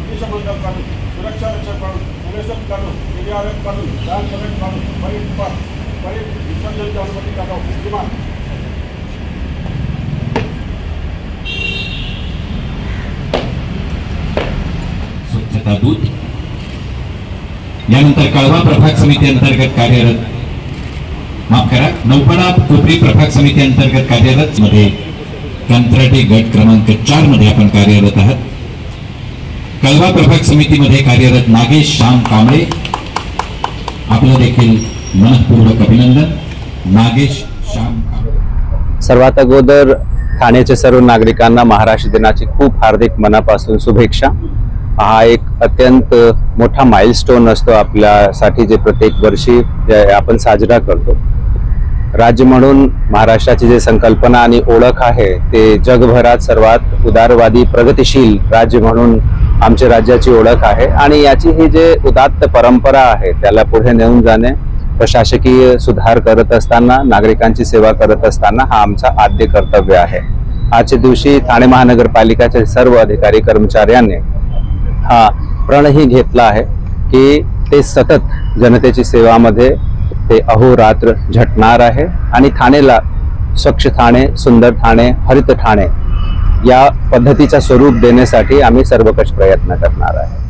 अग्निशमन कानून, सुरक्षा रक्षक कानून, NSF कानून, NDRF कानून, डायन कनेक्ट कानून, परित विसर्जनची अनुमती काढावं किमान स्वच्छता दूत। यानंतर कळवा प्रभाग समिती अंतर्गत कार्यरत, माफ करा, नौपाडा कोपरी प्रभाग समिती अंतर्गत कार्यरत मध्ये कंत्राटी गट क्रमांक 4 मध्ये आपण कार्यरत आहात। कळवा प्रभाग समितीमध्ये कार्यरत नागेश श्याम कांबळे, आपलं देखील मनपूर्वक अभिनंदन। नागेश श्याम कांबळे। सर्वात अगोदर ठाण्याच्या सर्व नागरिकांना महाराष्ट्र दिनाची खूप हार्दिक मनापासून शुभेच्छा। हा एक अत्यंत मोठा माइलस्टोन असतो आपल्यासाठी, जे प्रत्येक वर्षी आपण साजरा करतो। राज्य म्हणून महाराष्ट्राची जी संकल्पना आणि ओळख आहे ते जगभरात सर्वात उदारवादी प्रगतिशील राज्य म्हणून आमच्या राज्याची ओळख आहे आणि याची ही जे उदात्त परंपरा आहे त्याला पुढे नेऊन जाणे, प्रशासकीय सुधार करत असताना, नागरिकांची सेवा करत असताना हा आमचा आद्य कर्तव्य आहे। आजच्या दिवशी ठाणे महानगरपालिकेच्या सर्व अधिकारी कर्मचाऱ्यांनी हा प्रणही घेतला आहे की ते सतत जनतेची सेवामध्ये ते अहोरात्र झटणार आहे आणि ठाणेला स्वच्छ ठाणे, सुंदर ठाणे, हरित ठाणे या पद्धतीचा स्वरूप देण्यासाठी आम्ही सर्वकष प्रयत्न करणार आहे।